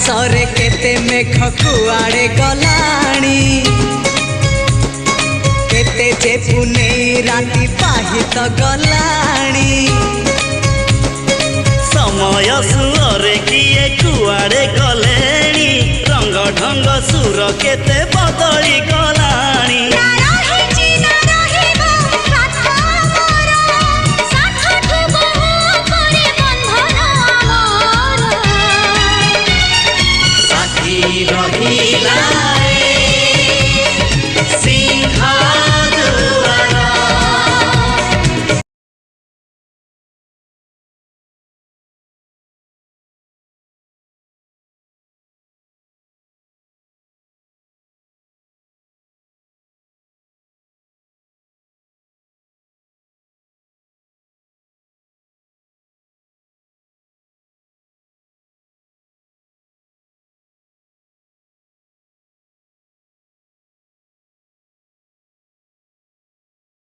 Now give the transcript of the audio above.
आकाशरे केते मेघ कुआड़े गलाणी केते जे पुने राति पाहित गलाणी समय सुरे किए कुआड़े गलेणी रंग ढंग सुर केते बदली गला।